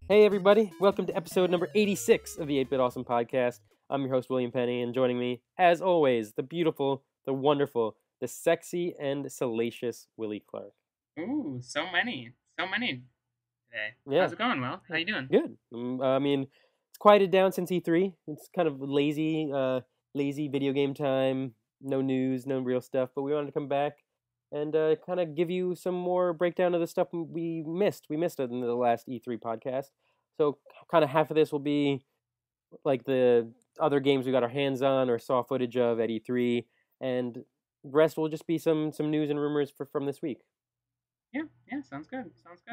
Hey everybody, welcome to episode number 86 of the 8-Bit Awesome Podcast. I'm your host, William Penny, and joining me, as always, the beautiful, the wonderful, the sexy, and salacious Willie Clark. Ooh, so many today. Yeah. How's it going, Will? How you doing? Good. It's quieted down since E3. It's kind of lazy video game time, no news, no real stuff, but we wanted to come back and kind of give you some more breakdown of the stuff we missed. We missed it in the last E3 podcast. So kind of half of this will be like the other games we got our hands on or saw footage of at E3, and the rest will just be some news and rumors from this week. Yeah, sounds good.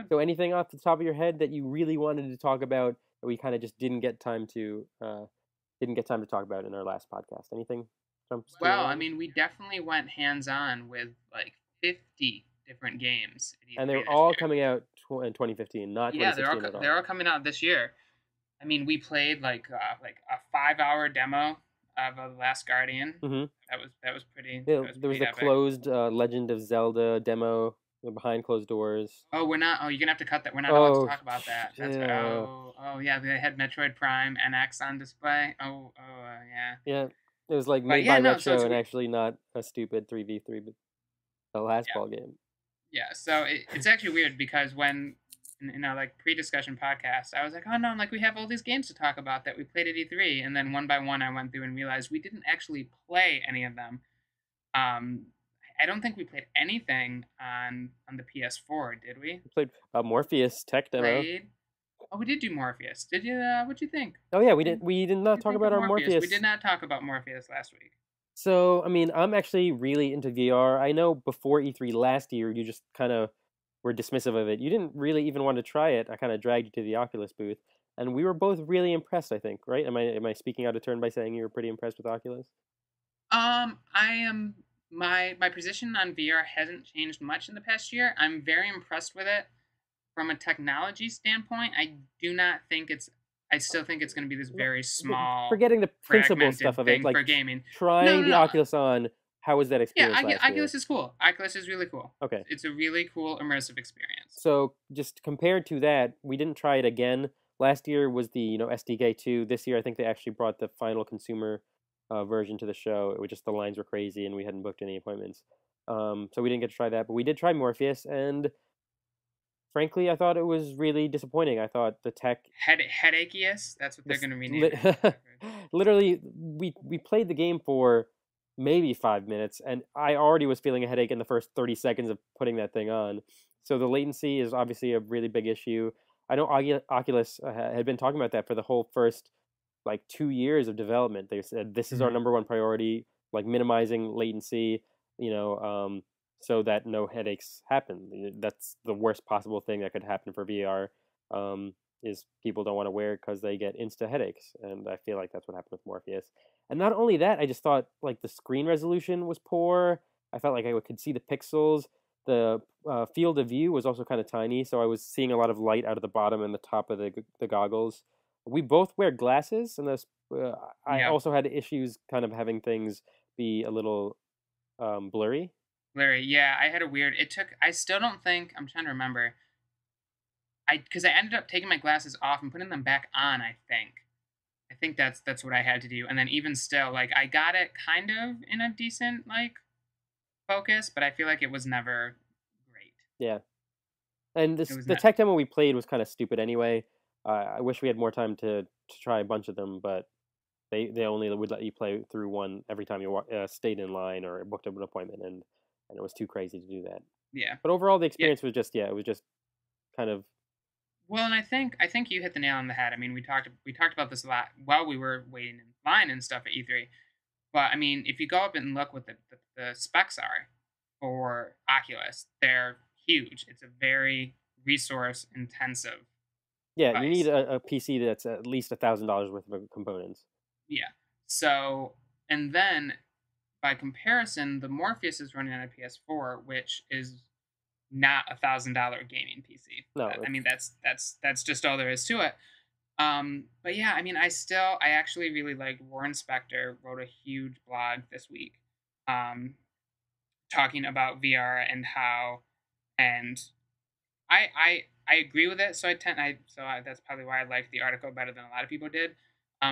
So anything off the top of your head that you really wanted to talk about that we kind of just didn't get time to talk about in our last podcast? Anything jumps to your Well, I mind? mean, we definitely went hands-on with like 50 different games at And E3 they're this all year. coming out in 2015, not Yeah, 2016 at all. they're all coming out this year. I mean, we played like a 5-hour demo of The Last Guardian. Mm-hmm. That was pretty. Yeah, That was there was pretty a epic. closed Legend of Zelda demo behind closed doors. Oh, we're not. Oh, you're gonna have to cut that. We're not allowed to talk about Oh, that. That's right. yeah. Oh, yeah. They had Metroid Prime NX on display. Yeah. Yeah, it was like But made yeah, by no. So Retro it's and actually not a stupid 3v3, but the last yeah, ball game. yeah. So it's actually weird because when in our like pre-discussion podcast, I was like, oh no, like we have all these games to talk about that we played at E3, and then one by one I went through and realized we didn't actually play any of them. Um, I don't think we played anything on the PS4, did we? We played Morpheus tech demo. Played. Oh, we did do Morpheus. Did you? What'd you think? Oh yeah, we did not You talk think about of our Morpheus? Morpheus. We did not talk about Morpheus last week. So, I mean, I'm actually really into VR. I know before E3 last year, you just kind of were dismissive of it. You didn't really even want to try it. I kind of dragged you to the Oculus booth, and we were both really impressed, I think, right? Am I speaking out of turn by saying you were pretty impressed with Oculus? I am my position on VR hasn't changed much in the past year. I'm very impressed with it from a technology standpoint. I still think it's going to be this very small, Forgetting the principle fragmented stuff of it, thing like for gaming. trying the No. Oculus on, how was that Yeah, experience last year? Oculus is cool. Oculus is really cool. Okay. It's a really cool immersive experience. So just compared to that, we didn't try it again. Last year was the SDK 2. This year, I think they actually brought the final consumer version to the show. It was just the lines were crazy and we hadn't booked any appointments. So we didn't get to try that, but we did try Morpheus, and frankly, I thought it was really disappointing. I thought the tech Headaceiest. That's what they're going to rename it. literally, we played the game for maybe 5 minutes, and I already was feeling a headache in the first 30 seconds of putting that thing on. So the latency is obviously a really big issue. I know Oculus had been talking about that for the whole first like 2 years of development. They said this is our number one priority, like minimizing latency, so that no headaches happen. That's the worst possible thing that could happen for VR. Is people don't want to wear it because they get insta headaches, and I feel like that's what happened with Morpheus. And not only that, I just thought like the screen resolution was poor. I felt like I could see the pixels. The field of view was also kind of tiny, so I was seeing a lot of light out of the bottom and the top of the goggles. We both wear glasses, and I also had issues kind of having things be a little blurry. Larry, yeah, I had a weird. I still don't think. I'm trying to remember. Because I ended up taking my glasses off and putting them back on. I think that's what I had to do. And then even still, like I got it kind of in a decent like focus, but I feel like it was never great. Yeah, and the not... tech demo we played was kind of stupid anyway. I wish we had more time to try a bunch of them, but they only would let you play through one every time you stayed in line or booked up an appointment, and it was too crazy to do that. Yeah. But overall, the experience was just it was just kind of. Well, and I think you hit the nail on the head. I mean, we talked about this a lot while we were waiting in line and stuff at E3. But I mean, if you go up and look what the specs are for Oculus, they're huge. It's a very resource intensive. Yeah, device. You need a PC that's at least $1,000 worth of components. Yeah. So, and then by comparison, the Morpheus is running on a PS4, which is not $1,000 gaming PC. No, I mean that's just all there is to it. But yeah, I mean, I actually really like Warren Spector wrote a huge blog this week, talking about VR and how, and I I agree with it. That's probably why I liked the article better than a lot of people did.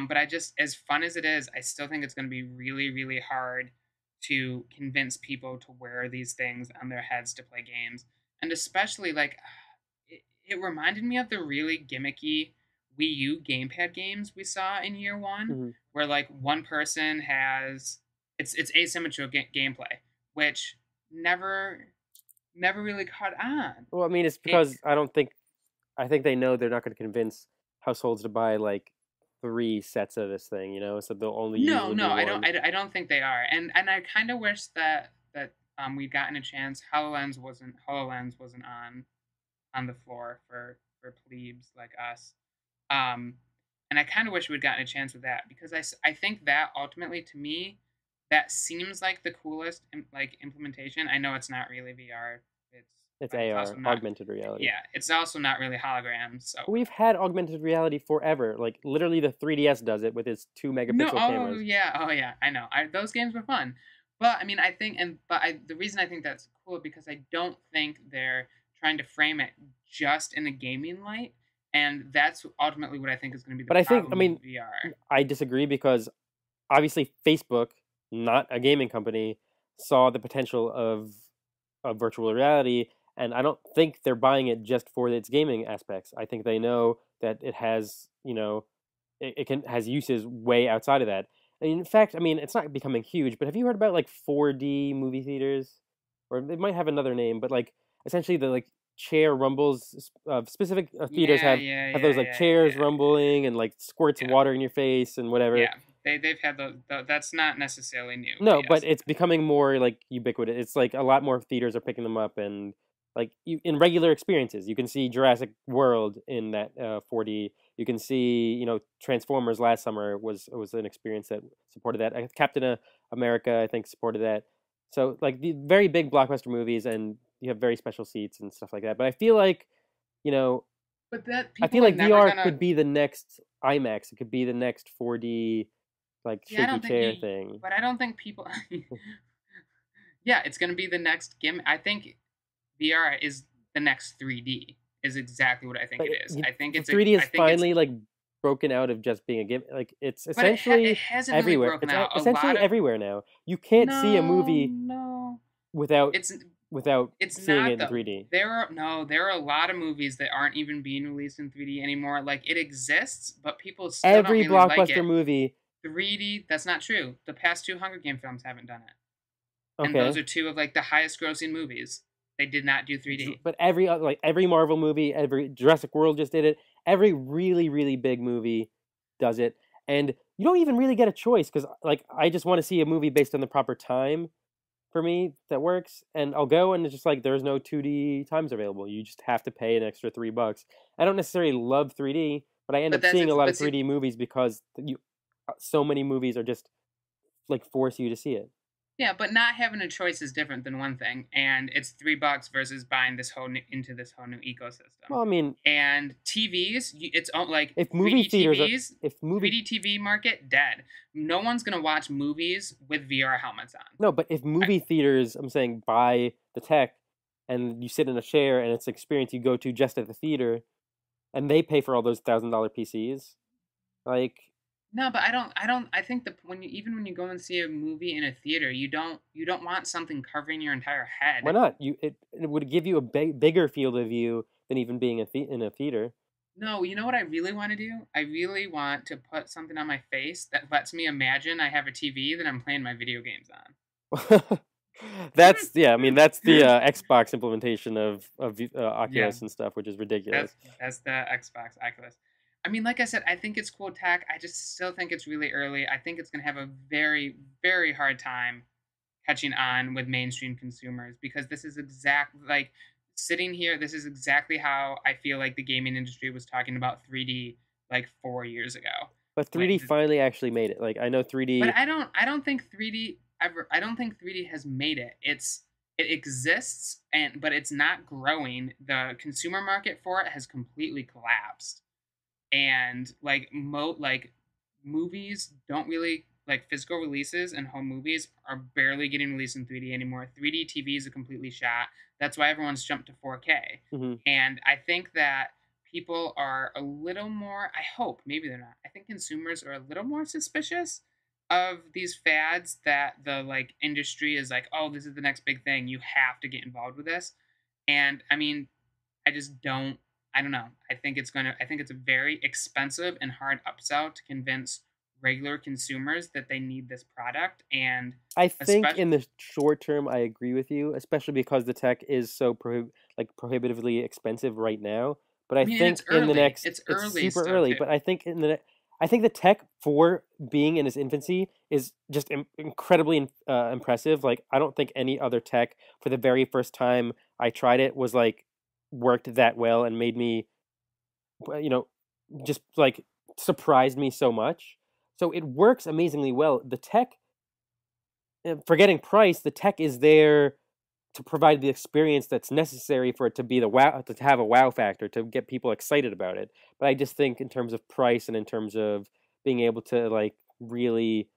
But I just, as fun as it is, I still think it's going to be really, really hard to convince people to wear these things on their heads to play games, and especially like it reminded me of the really gimmicky Wii U gamepad games we saw in year one, Hmm. where like one person has it's asymmetrical gameplay, which never never really caught on. Well, I mean, it's It, because I think they know they're not going to convince households to buy like three sets of this thing, you know, so they'll only no, usually no, do one. I don't think they are, and I kind of wish that we'd gotten a chance. Hololens wasn't on the floor for plebes like us. Um, and I kind of wish we'd gotten a chance with that because I think that ultimately to me that seems like the coolest like implementation. I know it's not really VR. It's It's but it's also AR, not. augmented reality. Yeah, it's also not really holograms. So We've had augmented reality forever. Like literally, the 3DS does it with its two no, megapixel cameras. oh yeah, I know. Those games were fun, but I mean, I think, the reason I think that's cool because I don't think they're trying to frame it just in a gaming light, and that's ultimately what I think is going to be the But I think, I problem with mean, VR. I disagree because obviously Facebook, not a gaming company, saw the potential of virtual reality, and I don't think they're buying it just for its gaming aspects. I think they know that it has, you know, it can has uses way outside of that. And in fact, I mean, it's not becoming huge, but have you heard about like 4D movie theaters? Or it might have another name, but like essentially the like chair rumbles. Specific theaters Yeah, have those like chairs yeah, rumbling and like squirts of yeah, water in your face and whatever. yeah. They've had that's not necessarily new, but No, but yes. it's becoming more like ubiquitous. It's like a lot more theaters are picking them up, and like in regular experiences, you can see Jurassic World in that 4D. You can see, you know, Transformers last summer was an experience that supported that. Captain America, I think, supported that. So like the very big blockbuster movies, and you have very special seats and stuff like that. But I feel like, you know, But that I feel people are like never VR gonna. could be the next IMAX. It could be the next 4D like Yeah, I shaky don't think chair thing. but I don't think people. Yeah, it's gonna be the next gimmick. I think VR is the next 3D. Is exactly what I think But it is. the 3D I is think it's. finally like broken out of just being a game. Like it's But it essentially hasn't really everywhere. broken It's out. A lot essentially of everywhere now. You can't see a no, movie no. without It's without It's seeing it not in though. 3D. There are a lot of movies that aren't even being released in 3D anymore. Like it exists, but people still don't Every really like blockbuster it. movie. 3D, that's not true. The past two Hunger Game films haven't done it. And those Okay, are two of like the highest grossing movies. They did not do 3D. but like every Marvel movie, every Jurassic World just did it. Every really big movie does it, and you don't even really get a choice because like I just want to see a movie based on the proper time for me that works, and I'll go and it's just like there's no 2D times available. You just have to pay an extra $3. I don't necessarily love 3D, but I end But up seeing a lot of but see, 3D movies because you so many movies are just like force you to see it. yeah, but not having a choice is different than one thing, and it's $3 versus buying into this whole new ecosystem. Well, I mean, And TVs, it's like if movie 3D theaters are TVs, if movie 3D TV market dead. No one's gonna watch movies with VR helmets on. no, but if I, movie theaters, I'm saying buy the tech and you sit in a chair and it's an experience you go to just at the theater and they pay for all those $1,000 PCs, like no, but I don't. I think that when you go and see a movie in a theater, you don't want something covering your entire why head. not? It would give you a bigger field of view than even being in a theater. No, you know what I really want to do? I really want to put something on my face that lets me imagine I have a TV that I'm playing my video games That's yeah. I mean, that's the on. Xbox implementation of Yeah, Oculus and stuff, which is ridiculous. that's the Xbox Oculus. I mean, like I said, I think it's cool tech. I just still think it's really early. I think it's gonna have a very, very hard time catching on with mainstream consumers because this is exactly like sitting here. This is exactly how I feel like the gaming industry was talking about 3D like 4 years ago. But When 3D finally actually made it. Like I know 3D. I don't think 3D ever I don't think 3D has made it. It exists but it's not growing. The consumer market for it has completely collapsed. And like movies don't really like physical releases and home movies are barely getting released in 3D anymore. 3D TV is a completely shot. That's why everyone's jumped to 4K. Hmm. And I think that people are a little more, I hope, maybe they're not. I think consumers are a little more suspicious of these fads that the like industry is like, oh, this is the next big thing. You have to get involved with this. And I mean, I just don't I don't know. I think it's a very expensive and hard upsell to convince regular consumers that they need this product and I think especially in the short term, I agree with you, especially because the tech is so prohibitively expensive right now. But I I mean, and think in the next, It's it's early super still early. too. But I think I think the tech for being in its infancy is just incredibly impressive. Like I don't think any other tech for the very first time I tried it was like worked that well and made me, you know, just like surprised me so much. So it works amazingly well. The tech, forgetting price, the tech is there to provide the experience that's necessary for it to be the wow, to have a wow factor, to get people excited about it. But I just think in terms of price and in terms of being able to like really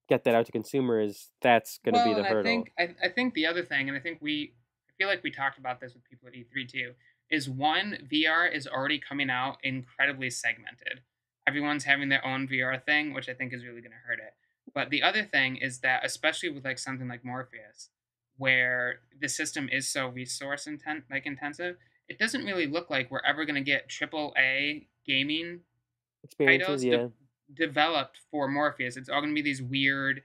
get that out to consumers, that's going to be Well, the and hurdle. I think the other thing, and I feel like we talked about this with people at E3 too, is one, VR is already coming out incredibly segmented. Everyone's having their own VR thing, which I think is really going to hurt it. But the other thing is that, especially with like something like Morpheus, where the system is so intensive, it doesn't really look like we're ever going to get AAA gaming Experiences, titles yeah. developed for Morpheus. It's all going to be these weird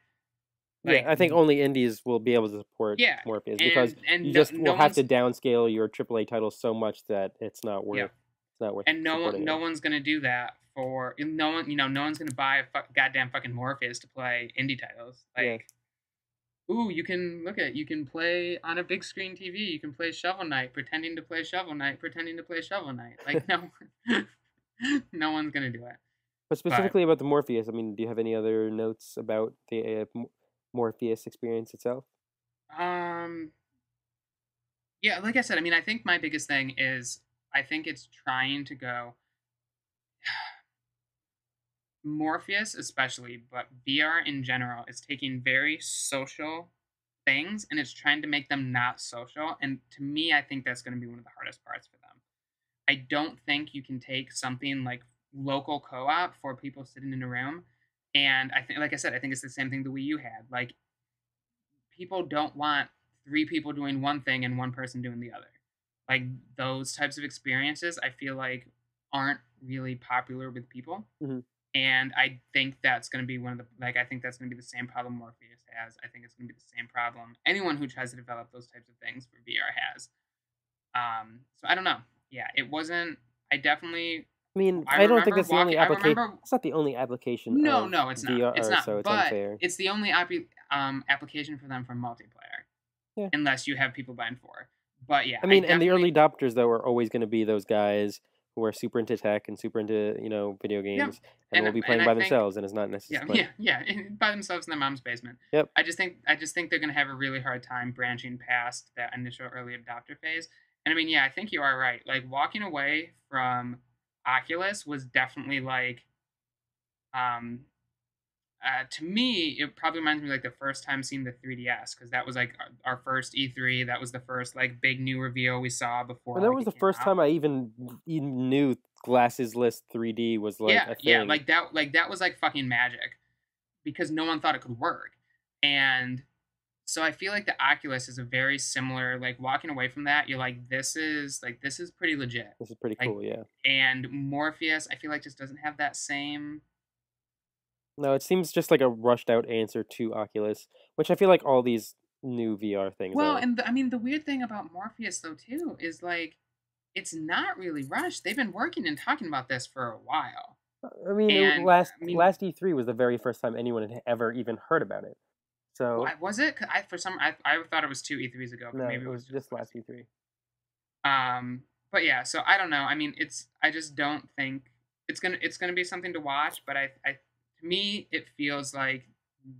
Yeah, like I think only indies will be able to support yeah, Morpheus because you no just will no have to one's downscale your AAA titles so much that yeah, it's not worth and supporting no it. one's gonna do that for no one. You know, no one's gonna buy a goddamn fucking Morpheus to play indie titles. Yeah. Like, ooh, you can play on a big screen TV. You can play Shovel Knight, pretending to play Shovel Knight, pretending to play Shovel Knight. Like, no, no one's gonna do it. But But specifically about the Morpheus, I mean, do you have any other notes about the Morpheus experience itself? um, yeah, like I said, I mean, I think my biggest thing is I think it's trying to go Morpheus especially, but VR in general is taking very social things and it's trying to make them not social. And to me, I think that's going to be one of the hardest parts for them. I don't think you can take something like local co-op for people sitting in a room. And I think, like I said, I think it's the same thing the Wii U had. Like people don't want three people doing one thing and one person doing the other. Like those types of experiences, I feel like aren't really popular with people. Hmm. And I think that's going to be one of the like I think that's going to be the same problem Morpheus has. I think it's going to be the same problem anyone who tries to develop those types of things for VR has. So I don't know. Yeah, it wasn't. I definitely. I mean, I I don't think remember that's the only walking. I application. remember. It's not the only application No, of no, it's not. It's VR, so not. it's But unfair. it's the only application for them for multiplayer, Yeah. unless you have people buying four. But yeah, I I mean, and the early definitely. adopters though are always going to be those guys who are super into tech and super into video Yeah, games and will be and playing I by think themselves, and it's not yeah, necessary. by themselves in their mom's basement. Yep. I just think they're going to have a really hard time branching past that initial early adopter phase. And I mean, yeah, I think you are right. Like walking away from Oculus was definitely like um to me it probably reminds me like the first time seeing the 3DS because that was like our first E3. That was the first like big new reveal we saw before And that like was it the came first out. time I even knew glasses-less 3D was like Yeah, a yeah, thing. like that was like fucking magic because no one thought it could work. And so I feel like the Oculus is a very similar like walking away from that, you're like this is pretty legit. This is pretty Like cool, yeah. and Morpheus, I feel like just doesn't have that same No, it seems just like a rushed out answer to Oculus, which I feel like all these new VR things well, are. and I mean the weird thing about Morpheus though too is like it's not really rushed. They've been working and talking about this for a while. I mean, And I mean, last E3 was the very first time anyone had ever even heard about it. So, why was it? 'Cause I for some I thought it was two E3s ago, but no, maybe it it was was just just the last last E3. E3. But yeah, so I don't know. I mean, I just don't think it's gonna be something to watch. But to me it feels like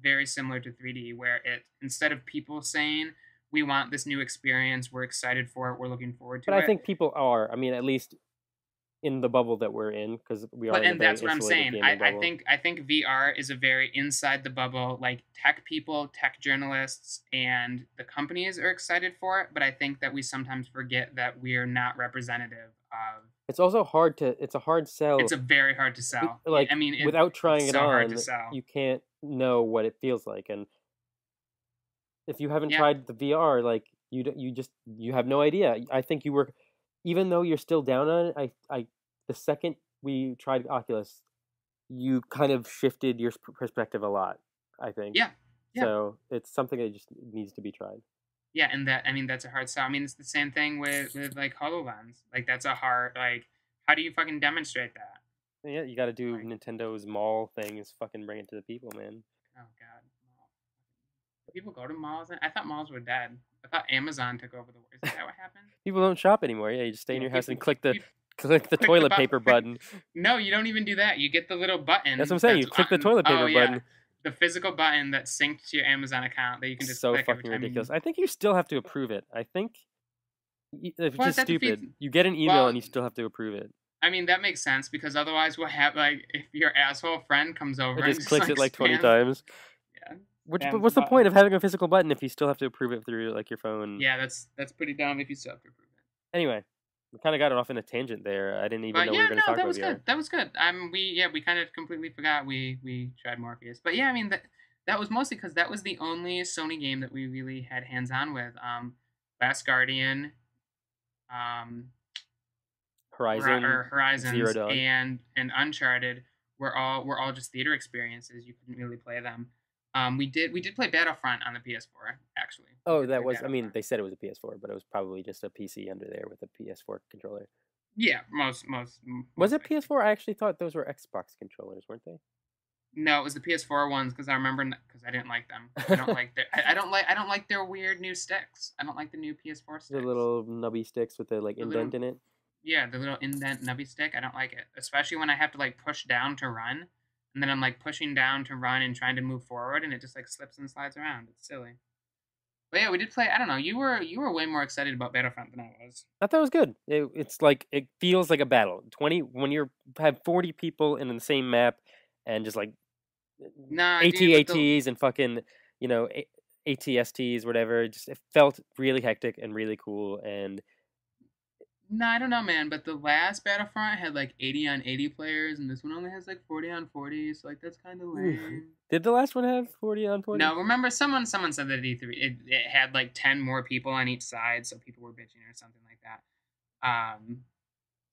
very similar to 3D, where it instead of people saying we want this new experience, we're excited for it, we're looking forward But to I it. think people are. I mean, at least in the bubble that we're in, because we are But in a and very that's what I'm insulated saying. gaming bubble. I think VR is a very inside the bubble. Like tech people, tech journalists, and the companies are excited for it. But I think that we sometimes forget that we're not representative of. It's also hard to. It's a hard It's sell. a very hard to sell. Like I mean, without it's trying it so hard to on, sell. you can't know what it feels like. And if you haven't Yeah, tried the VR, like you have no idea. I think you were, even though you're still down on it. I the second we tried Oculus, you kind of shifted your perspective a lot, I think. yeah, yeah, So it's something that just needs to be tried. yeah. And that I mean, that's a hard sell. I mean, it's the same thing with like Hololens. Like that's a hard like. How do you fucking demonstrate that? Yeah, you got to do Like, Nintendo's mall thing. Is fucking bring it to the people, man. oh god, mall. Do people go to malls? I thought malls were dead. I thought Amazon took over the world. Is that what happened? People don't shop anymore. Yeah, you just stay in Yeah, your house people, and click the people click the click the toilet button. paper button. No, you don't even do that. You get the little button. That's what I'm saying. You click the toilet paper button. The physical button that's synced to your Amazon account that you can just So click every fucking time. ridiculous. I think you still have to approve it. I think it's Well, just that stupid. defeats- You get an email Well, and you still have to approve it. I mean, that makes sense because otherwise, what happen? Like, if your asshole friend comes over It and just clicks like it like 20 spams- times. Yeah. Which, spams but what's the button. point of having a physical button if you still have to approve it through like your phone? Yeah, that's pretty dumb if you still have to approve it. Anyway, we kind of got it off in a tangent there. I didn't even But know we yeah, were going to no, talk that about was VR. good. That was good. We kind of completely forgot we tried Morpheus. But yeah, I mean that was mostly because that was the only Sony game that we really had hands on with. Last Guardian, Horizons, Zero Dawn. and Uncharted were all just theater experiences. You couldn't really play them. We did play Battlefront on the PS4 actually. Oh, that was. I mean, they said it was a PS4, but it was probably just a PC under there with a PS4 controller. Yeah, most. Was it PS4? I actually thought those were Xbox controllers, weren't they? No, it was the PS4 ones because I remember because I didn't like them. I don't like their I don't like their weird new sticks. I don't like the new PS4 sticks. The little nubby sticks with the like indent in it. Yeah, the little indent nubby stick. I don't like it, especially when I have to like push down to run, and then I'm like pushing down to run and trying to move forward, and it just like slips and slides around. It's silly. But yeah, we did play. I don't know. You were way more excited about Battlefront than I was. I thought it was good. It's like it feels like a battle. 20 when you have 40 people in the same map, and just like Nah, ATATs and fucking ATSTs, whatever. It felt really hectic and really cool. And nah, I don't know, man. But the last Battlefront had like 80 on 80 players, and this one only has like 40 on 40. So like that's kind of lame. Did the last one have 40 on 40? No, remember someone said that it had like 10 more people on each side, so people were bitching or something like that.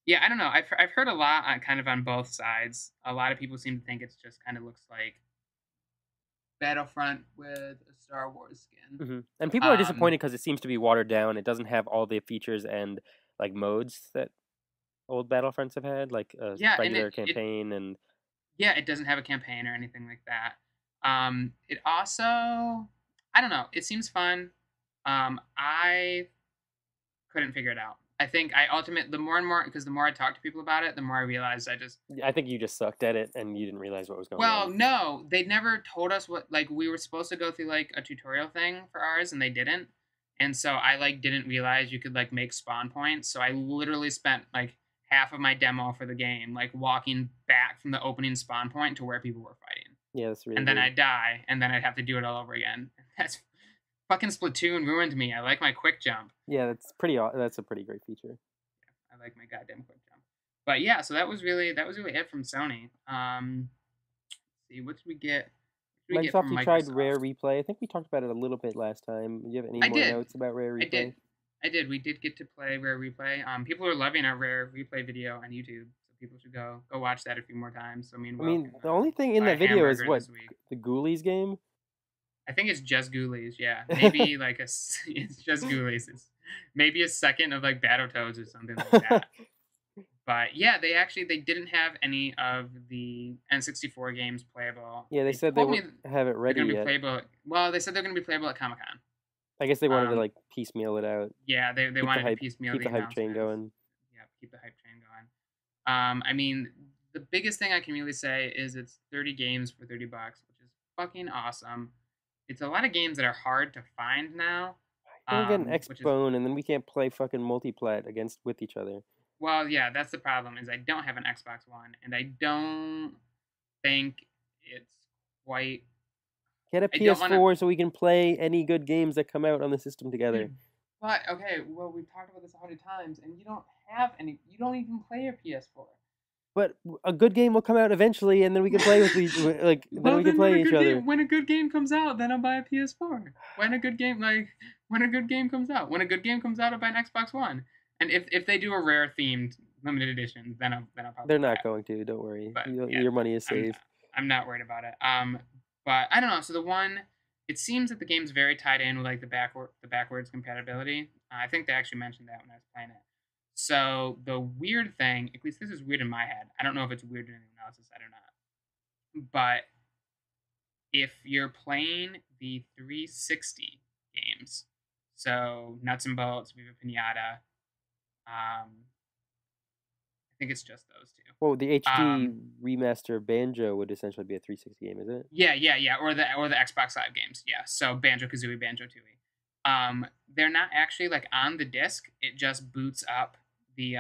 Yeah, I don't know. I've heard a lot on kind of on both sides. A lot of people seem to think it's just kind of looks like Battlefront with a Star Wars skin. Mm-hmm. And people are disappointed because it seems to be watered down. It doesn't have all the features and like modes that old Battlefronts have had, like a regular campaign and. Yeah, it doesn't have a campaign or anything like that. It also, I don't know. It seems fun. I couldn't figure it out. I think the more and more, because the more I talk to people about it, the more I realized I think you just sucked at it and you didn't realize what was going on. Well, no, they never told us what, like, we were supposed to go through, like, a tutorial thing for ours, and they didn't. And so I, like, didn't realize you could, like, make spawn points. So I literally spent, like, half of my demo for the game, like, walking back from the opening spawn point to where people were fighting. Yeah, that's really And then I'd die, and then I'd have to do it all over again. That's fucking Splatoon ruined me. I like my quick jump. Yeah, that's a pretty great feature. Yeah, I like my goddamn quick jump. But yeah, so that was really it from Sony. Let's see, what did we get? Microsoft, you tried Rare Replay. I think we talked about it a little bit last time. Do you have any more notes about Rare Replay? I did. We did get to play Rare Replay. People are loving our Rare Replay video on YouTube, so people should go watch that a few more times. So I mean, the only thing in that video is what the Ghoulies game. I think it's just Ghoulies. Yeah, maybe like it's just Ghoulies. It's maybe a second of like Battletoads or something like that. But yeah, they didn't have any of the N64 games playable. Yeah, they said they wouldn't have it ready yet. Well, they said they're going to be playable at Comic-Con. I guess they wanted to like piecemeal it out. Yeah, they wanted to piecemeal keep the hype train going. Yeah, keep the hype train going. I mean, the biggest thing I can really say is it's 30 games for $30, which is fucking awesome. It's a lot of games that are hard to find now. We'll get an Xbone, and then we can't play fucking multiplat with each other. Well, yeah, that's the problem. Is I don't have an Xbox One, and I don't think it's quite. Get a I don't want to. PS4 so we can play any good games that come out on the system together. But okay, well, we've talked about this 100 times, and you don't have any. You don't even play your PS4. But a good game will come out eventually, and then we can play with each like. Then Well, we can then when a play each good other. game comes out, then I'll buy a PS4. When a good game comes out, when a good game comes out, I'll buy an Xbox One. And if they do a rare themed limited edition, then I'll probably They're buy not it. going to. Don't worry. But yeah, Your money is I'm safe. I'm not worried about it. But I don't know. So it seems that the game's very tied in with like the backwards compatibility. I think they actually mentioned that when I was playing it. So the weird thing, at least this is weird in my head. I don't know if it's weird in anyone else's head or not. But if you're playing the 360 games, so Nuts and Bolts, Viva Pinata, I think it's just those two. Well, the HD remaster Banjo would essentially be a 360 game, is it? Yeah, or the Xbox Live games, yeah. So Banjo Kazooie, Banjo Tooie. They're not actually like on the disc. It just boots up the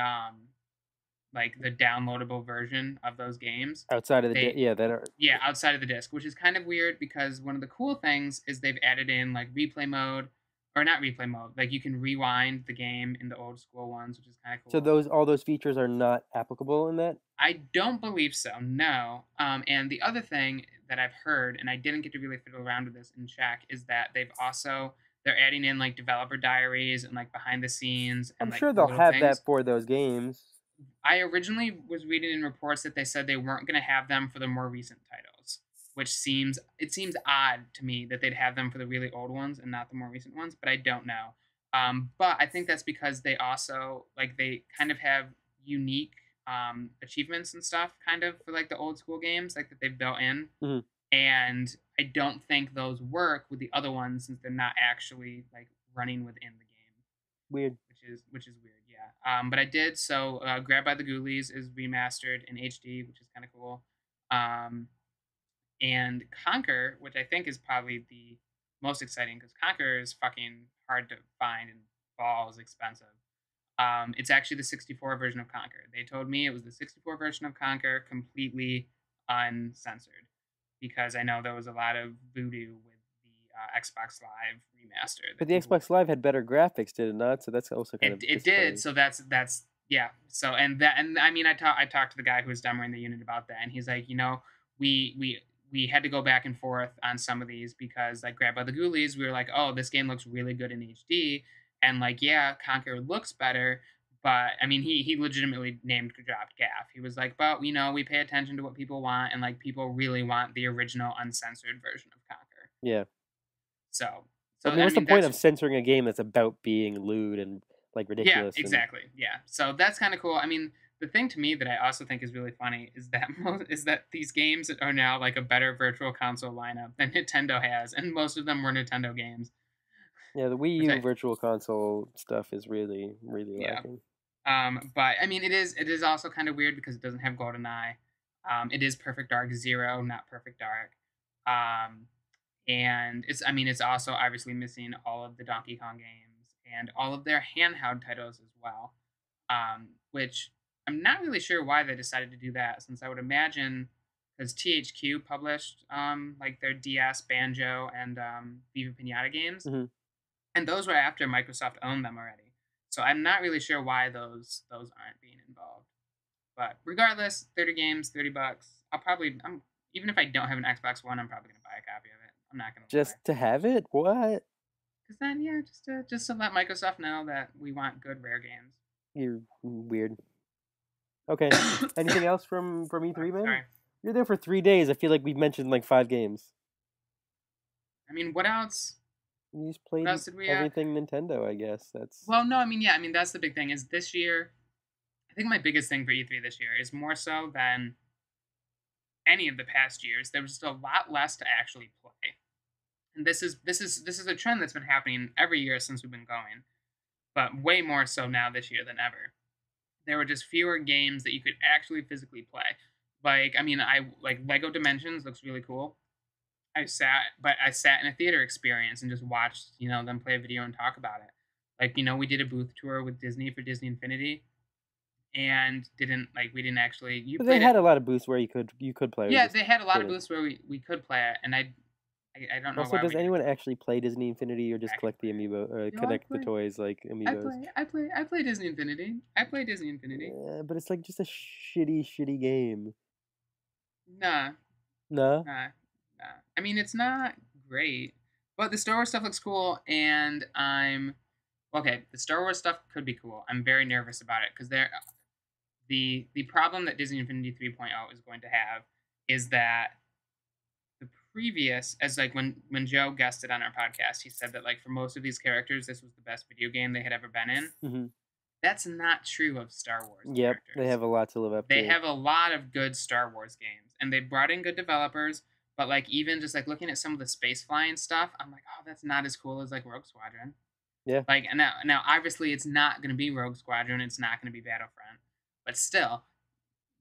like the downloadable version of those games outside of the outside of the disc, which is kind of weird because one of the cool things is they've added in like replay mode, or not replay mode, like you can rewind the game in the old school ones, which is kind of cool. So all those features are not applicable in that? I don't believe so, no. And the other thing that I've heard, and I didn't get to really fiddle around with this and check, is that they're adding in like developer diaries and like behind the scenes and I'm like sure they'll little have things. that for those games. I originally was reading in reports that they said they weren't going to have them for the more recent titles, which seems odd to me that they'd have them for the really old ones and not the more recent ones, but I don't know. But I think that's because they also like they kind of have unique achievements and stuff kind of for like the old school games like that they've built in. Mm-hmm. And I don't think those work with the other ones since they're not actually like running within the game. Weird. Which is weird, yeah. But I did so. Grabbed by the Ghoulies is remastered in HD, which is kind of cool. And Conquer, which I think is probably the most exciting because Conquer is fucking hard to find and balls expensive. It's actually the 64 version of Conquer. They told me it was the 64 version of Conquer, completely uncensored, because I know there was a lot of voodoo with the Xbox Live remaster. But the Xbox Live had better graphics, did it not? So that's also kind of it did. So that's yeah. So and I mean I talked to the guy who was demoing the unit about that, and he's like, we had to go back and forth on some of these because like Grabbed by the Ghoulies, we were like, oh, this game looks really good in HD, and like yeah, Conquer looks better. But I mean, he legitimately dropped gaff. He was like, but we pay attention to what people want, and like people really want the original uncensored version of Conquer. Yeah. So I mean, what's the point of censoring a game that's about being lewd and like ridiculous? Yeah, exactly. Yeah. So that's kind of cool. I mean, the thing to me that I also think is really funny is that these games are now like a better virtual console lineup than Nintendo has, and most of them were Nintendo games. Yeah, the Wii U virtual console stuff is really, really lacking. But I mean, it is also kind of weird because it doesn't have GoldenEye. It is Perfect Dark Zero, not Perfect Dark. And it's also obviously missing all of the Donkey Kong games and all of their handheld titles as well. Which I'm not really sure why they decided to do that, since I would imagine because THQ published like their DS, Banjo, and Viva Pinata games, and those were after Microsoft owned them already. So I'm not really sure why those aren't being involved. But regardless, 30 games, $30. Even if I don't have an Xbox One, I'm probably gonna buy a copy of it. I'm not gonna to have it. What? Because then, yeah, just to let Microsoft know that we want good rare games. You're weird. Okay. Anything else from E3, man? Sorry. You're there for 3 days. I feel like we've mentioned like 5 games. I mean, what else? You just played everything Nintendo, I guess. Well, no, I mean, yeah, that's the big thing. Is this year? I think my biggest thing for E3 this year is more so than any of the past years. There was just a lot less to actually play, and this is a trend that's been happening every year since we've been going, but way more so now this year than ever. There were just fewer games that you could actually physically play. Like, I mean, I like Lego Dimensions looks really cool. I sat in a theater experience and just watched, them play a video and talk about it. Like, we did a booth tour with Disney for Disney Infinity, and we didn't actually. You But they played it. had a lot of booths where you could play. Or Yeah, just they had a lot of couldn't. booths where we could play it, and I don't know Also, why does we didn't anyone actually play Disney Infinity or just actually collect the play it. amiibo or No, I connect the play. toys like amiibos? I play Disney Infinity. I play Disney Infinity. Yeah, but it's like just a shitty game. Nah, No? nah. I mean, it's not great, but the Star Wars stuff looks cool, and I'm okay. The Star Wars stuff could be cool. I'm very nervous about it because the problem that Disney Infinity 3.0 is going to have is that the previous, as like when Joe guested on our podcast, he said that like for most of these characters, this was the best video game they had ever been in. Mm-hmm. That's not true of Star Wars Yep, characters. they have a lot to live up to. They have a lot of good Star Wars games, and they brought in good developers. But like even just like looking at some of the space flying stuff, I'm like, oh, that's not as cool as like Rogue Squadron. Yeah. Like now obviously it's not going to be Rogue Squadron, it's not going to be Battlefront, but still.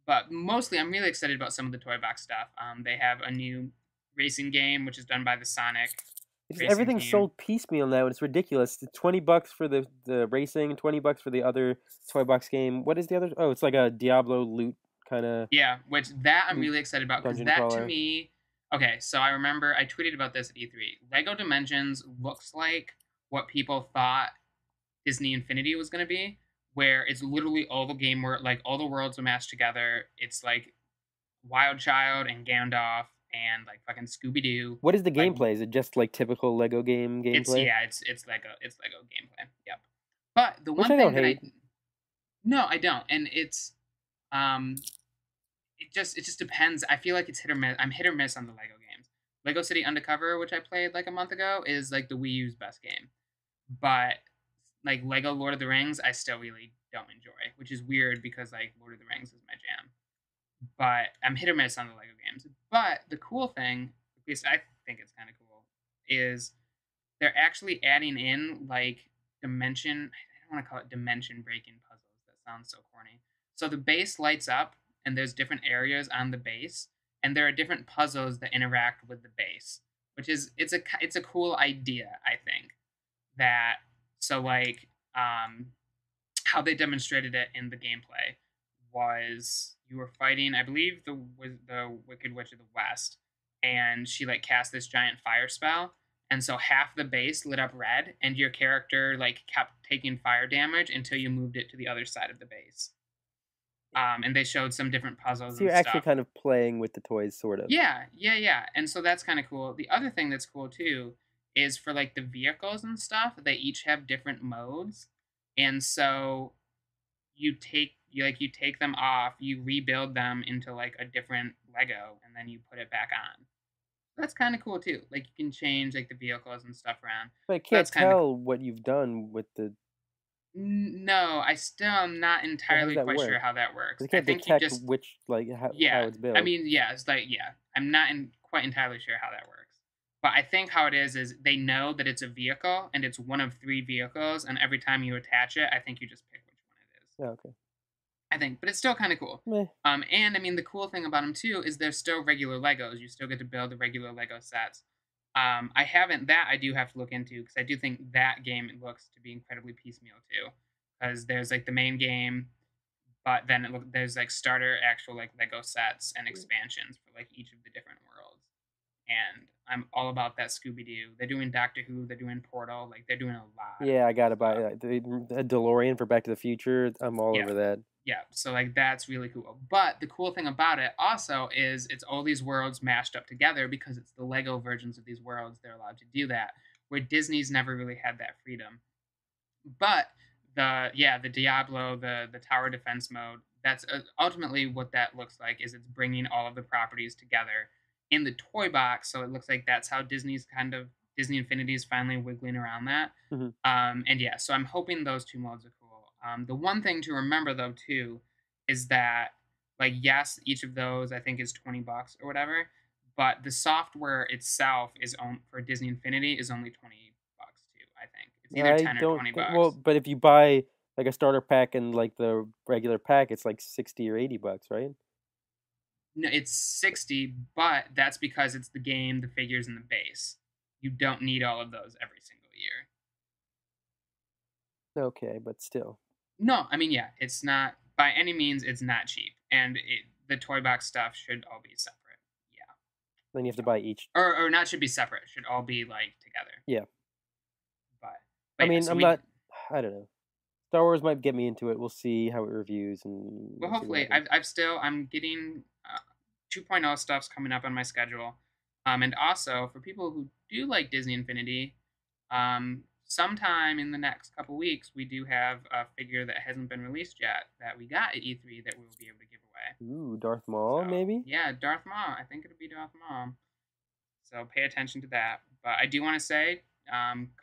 But mostly, I'm really excited about some of the toy box stuff. They have a new racing game, which is done by the Sonic. Everything's sold piecemeal now, and it's ridiculous. It's $20 for the racing, $20 for the other toy box game. What is the other? Oh, it's like a Diablo loot kind of. Yeah, which that I'm really excited about because that crawler. To me. Okay, so I remember I tweeted about this at E3. Lego Dimensions looks like what people thought Disney Infinity was going to be, where it's literally all the game where like all the worlds are mashed together. It's like Wild Child and Gandalf and like fucking Scooby Doo. What is the gameplay? Is it just like typical Lego game gameplay? It's Lego gameplay. Yep. But the one Which thing that no, I don't, and it's it just depends. I feel like it's hit or miss. I'm hit or miss on the Lego games. Lego City Undercover, which I played like a month ago, is like the Wii U's best game. But like Lego Lord of the Rings, I still really don't enjoy, which is weird because like Lord of the Rings is my jam. But I'm hit or miss on the Lego games. But the cool thing, at least I think it's kind of cool, is they're actually adding in like dimension. I don't want to call it dimension breaking puzzles. That sounds so corny. So the base lights up, and there's different areas on the base, and there are different puzzles that interact with the base, which is it's a cool idea. I think that so like how they demonstrated it in the gameplay was you were fighting, I believe, the Wicked Witch of the West, and she like cast this giant fire spell, and so half the base lit up red, and your character like kept taking fire damage until you moved it to the other side of the base. And they showed some different puzzles. So you're actually kind of playing with the toys, sort of. Yeah. And so that's kind of cool. The other thing that's cool too is for like the vehicles and stuff. They each have different modes, and so you take them off, you rebuild them into like a different Lego, and then you put it back on. That's kind of cool too. Like you can change like the vehicles and stuff around. But I can't tell what you've done with the. No, I still am not entirely quite sure how that works. I can't detect which how it's built. I mean, it's I'm not quite entirely sure how that works. But I think how it is they know that it's a vehicle and it's one of 3 vehicles, and every time you attach it, I think you just pick which one it is. Oh, okay. I think, but it's still kind of cool. Meh. And I mean, the cool thing about them too is they're still regular Legos. You still get to build the regular Lego sets. I do have to look into because I do think that game looks to be incredibly piecemeal too. Because there's like the main game, but then there's like starter actual like Lego sets and expansions for like each of the different worlds. And I'm all about that Scooby Doo. They're doing Doctor Who. They're doing Portal. Like they're doing a lot. Yeah, I gotta buy a DeLorean for Back to the Future. I'm all over that. Yeah, so like that's really cool. But the cool thing about it also is it's all these worlds mashed up together because it's the Lego versions of these worlds. They're allowed to do that, where Disney's never really had that freedom. But the Diablo, the tower defense mode, that's ultimately what that looks like. Is it's bringing all of the properties together in the toy box, so it looks like that's how Disney Infinity is finally wiggling around that. Mm-hmm. And yeah, so I'm hoping those 2 modes are cool. The one thing to remember though too is that like yes, each of those I think is $20 or whatever, but the software itself is for Disney Infinity is only $20 too. I think it's either 10 or $20. Well, but if you buy like a starter pack and like the regular pack, it's like $60 or $80, right? No, it's 60, but that's because it's the game, the figures, and the base. You don't need all of those every single year. Okay, but still. No, I mean, yeah, it's not, by any means, it's not cheap, and the toy box stuff should all be separate. Yeah. Then you have to buy each. Or not should be separate. Should all be like together. Yeah. But I yeah, mean, so I'm not. I don't know. Star Wars might get me into it. We'll see how it reviews, and well, we'll see what hopefully, happens. I'm getting 2.0 stuff's coming up on my schedule, and also for people who do like Disney Infinity, sometime in the next couple weeks we do have a figure that hasn't been released yet that we got at E3 that we'll be able to give away. Ooh, Darth So Maul, maybe? yeah, Darth Maul. I think it'll be Darth Maul. So pay attention to that. But I do want to say,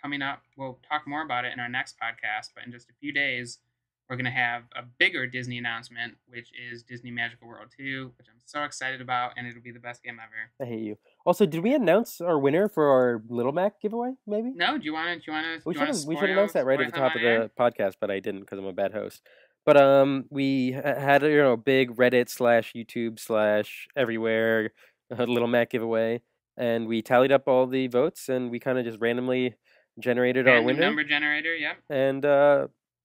coming up, we'll talk more about it in our next podcast. But in just a few days, we're going to have a bigger Disney announcement, which is Disney Magical World 2, which I'm so excited about, and it'll be the best game ever. I hate you. Also, did we announce our winner for our Little Mac giveaway, maybe? No, do you want to We should announce that right at the top of the podcast, but I didn't because I'm a bad host. But we had a big Reddit / YouTube / everywhere Little Mac giveaway, and we tallied up all the votes, and we kind of just randomly generated our winner. Number generator, yep. And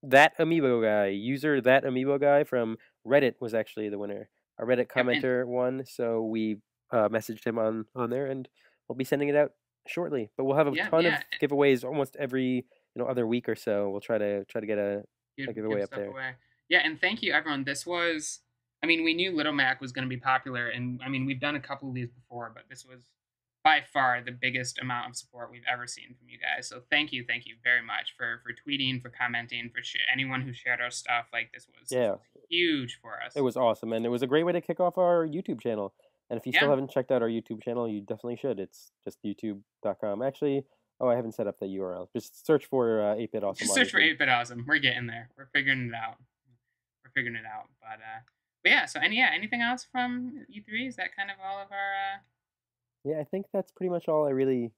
that amiibo guy, user that amiibo guy from Reddit was actually the winner. A Reddit commenter won, so we messaged him on there, and we'll be sending it out shortly. But we'll have a ton of giveaways almost every other week or so. We'll try to get a giveaway up there. Away. Yeah, and thank you everyone. This was, I mean, we knew Little Mac was going to be popular, and I mean, we've done a couple of these before, but this was by far the biggest amount of support we've ever seen from you guys. So thank you very much for tweeting, for commenting, for anyone who shared our stuff. Like this was huge for us. It was awesome, and it was a great way to kick off our YouTube channel. And if you still haven't checked out our YouTube channel, you definitely should. It's just youtube.com. Actually, I haven't set up the URL. Just search for 8-Bit Awesome. Just search for 8-Bit Awesome. We're getting there. We're figuring it out. But yeah. So anything else from E3? Is that kind of all of our? Yeah, I think that's pretty much all I really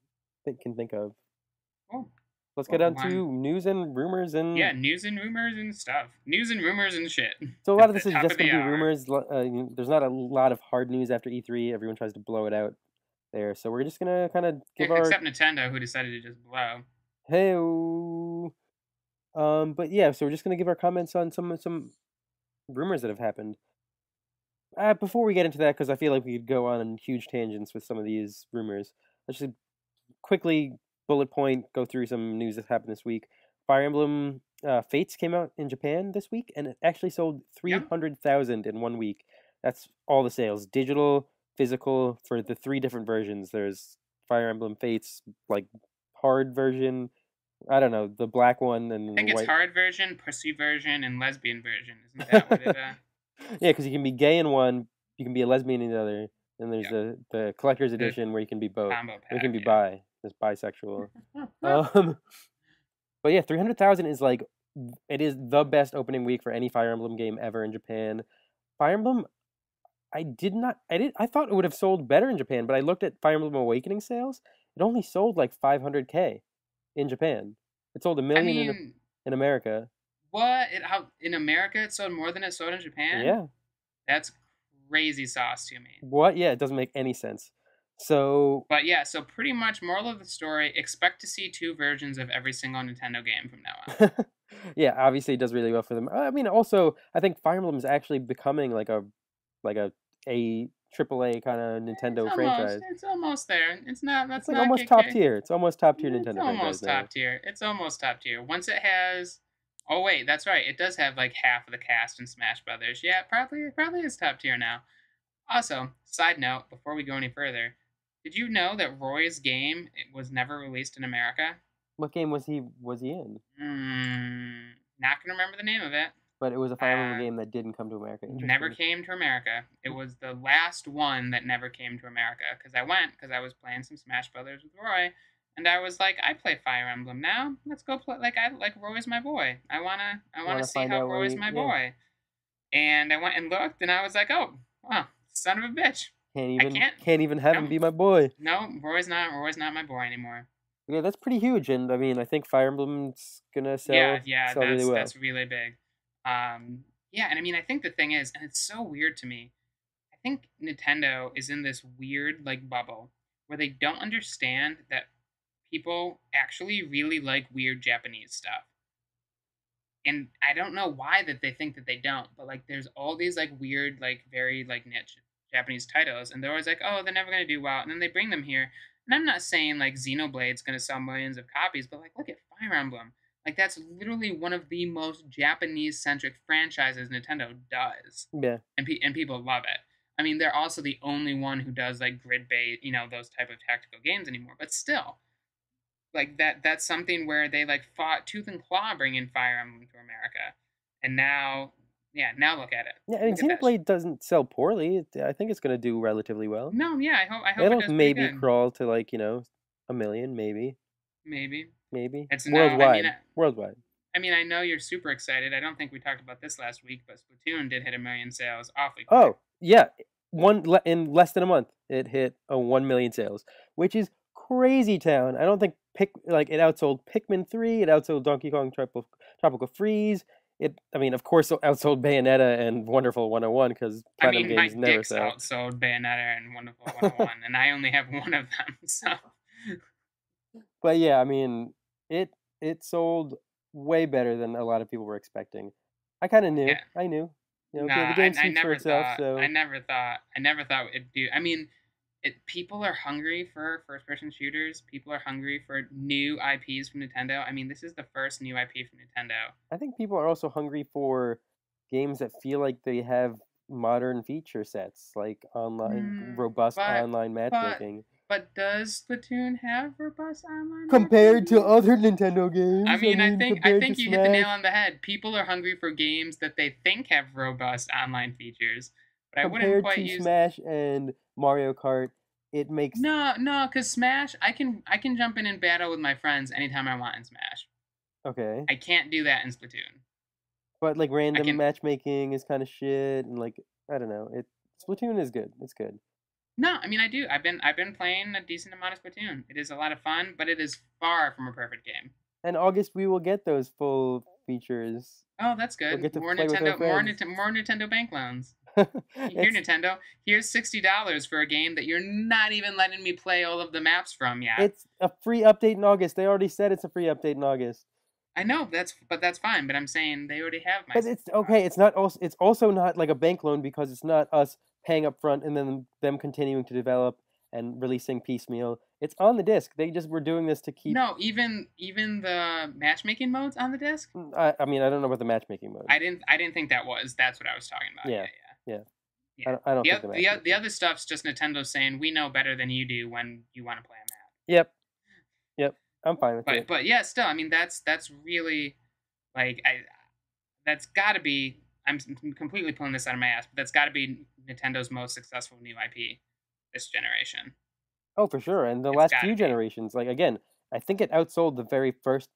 can think of. Cool. Let's get on to news and rumors and... Yeah, news and rumors and stuff. News and rumors and shit. So a lot of this is just going to be rumors. There's not a lot of hard news after E3. Everyone tries to blow it out there. So we're just going to kind of give Except Nintendo, who decided to just blow. Hey-o. But yeah, so we're just going to give our comments on some rumors that have happened. Before we get into that, because I feel like we could go on huge tangents with some of these rumors, let's just quickly bullet point go through some news that happened this week. Fire Emblem Fates came out in Japan this week, and it actually sold 300,000 in 1 week. That's all the sales, digital, physical, for the 3 different versions. There's Fire Emblem Fates, like hard version. I don't know, the black one and I think the white. It's hard version, pussy version, and lesbian version. Isn't that what it? Yeah, because you can be gay in one, you can be a lesbian in the other, and there's the collector's edition where you can be both. Combo pack, you can be bi. It's bisexual. But yeah, 300,000 is like, it is the best opening week for any Fire Emblem game ever in Japan. Fire Emblem, I thought it would have sold better in Japan, but I looked at Fire Emblem Awakening sales. It only sold like 500K in Japan. It sold 1 million in America. What? In America it sold more than it sold in Japan? Yeah. That's crazy sauce to me. What? Yeah, it doesn't make any sense. So... But yeah, so pretty much moral of the story, expect to see 2 versions of every single Nintendo game from now on. Yeah, obviously it does really well for them. I mean, also, I think Fire Emblem is actually becoming like a AAA kind of Nintendo franchise. It's almost there. It's not. That's like not almost top tier. It's almost top tier Nintendo. It's almost top tier. It's almost top tier. Once it has. Oh wait, that's right. It does have like half of the cast in Smash Brothers. Yeah, probably is top tier now. Also, side note, before we go any further, did you know that Roy's game was never released in America? What game was he in? Not gonna remember the name of it. But it was a Fire Emblem game that didn't come to America. Never came to America. It was the last one that never came to America. Because I was playing some Smash Brothers with Roy, and I was like, I play Fire Emblem now. Let's go play. Like Roy's my boy. I wanna see how Roy's my boy. And I went and looked, and I was like, oh, wow, son of a bitch. Can't even have him be my boy. No, Roy's not my boy anymore. Yeah, that's pretty huge, and I mean, I think Fire Emblem's gonna sell. Yeah, really well. That's really big. Yeah, and I mean, I think the thing is, and it's so weird to me, I think Nintendo is in this weird, like, bubble where they don't understand that people actually really like weird Japanese stuff. and I don't know why that they think that they don't, but like there's all these like weird, like very like niche Japanese titles, and they're always like, oh, they're never gonna do well, and then they bring them here. And I'm not saying like Xenoblade's gonna sell millions of copies, but like look at Fire Emblem. Like that's literally one of the most Japanese centric franchises Nintendo does, Yeah. and people love it. I mean, they're also the only one who does like grid based, those type of tactical games anymore. But still, like that's something where they like fought tooth and claw bringing Fire Emblem to America, and now, yeah, now look at it. Yeah, I mean, Look at that. Xenoblade doesn't sell poorly. I think it's going to do relatively well. No, yeah, I hope it It'll does pretty maybe good. crawl to like, a million, maybe. Maybe. It's Worldwide. Worldwide. I mean, I know you're super excited. I don't think we talked about this last week, but Splatoon did hit 1 million sales awfully quick. Oh, yeah. In less than a month, it hit 1 million sales, which is crazy town. I don't think it outsold Pikmin 3, it outsold Donkey Kong Tropical Freeze. Of course, it outsold Bayonetta and Wonderful 101 because Platinum Games my never sell. Outsold Bayonetta and Wonderful 101, and I only have one of them, so. But yeah, I mean, it sold way better than a lot of people were expecting. I kind of knew. Yeah. I knew. The game speaks for itself. So I never thought it'd do. I mean, people are hungry for first-person shooters. People are hungry for new IPs from Nintendo. I mean, this is the first new IP from Nintendo. I think people are also hungry for games that feel like they have modern feature sets, like robust online matchmaking. But does Splatoon have robust online compared to other Nintendo games? I think you hit the nail on the head. People are hungry for games that they think have robust online features. But I wouldn't quite use Smash and Mario Kart. It makes no, because Smash, I can jump in and battle with my friends anytime I want in Smash. Okay. I can't do that in Splatoon. But like random matchmaking is kind of shit, and like I don't know. Splatoon is good. It's good. No, I mean I do. I've been playing a decent amount of Splatoon. It is a lot of fun, but it is far from a perfect game. In August we will get those full features. Oh, that's good. More Nintendo bank loans. Here, Nintendo. Here's $60 for a game that you're not even letting me play all of the maps from yet. It's a free update in August. They already said it's a free update in August. I know that's fine. But I'm saying they already have my. But it's okay. It's not. It's also not like a bank loan because it's not us paying up front and then them continuing to develop and releasing piecemeal. It's on the disc. They just were doing this to keep. No, even the matchmaking modes on the disc. I mean, I don't know about the matchmaking mode. I didn't think that was. That's what I was talking about. Yeah. I don't think the other stuff's just Nintendo saying we know better than you do when you want to play a map. Yep. I'm fine with it. But yeah, still, I mean that's really like that's got to be. I'm completely pulling this out of my ass, but that's got to be Nintendo's most successful new IP this generation. Oh, for sure. And the last few generations, like again, I think it outsold the very first,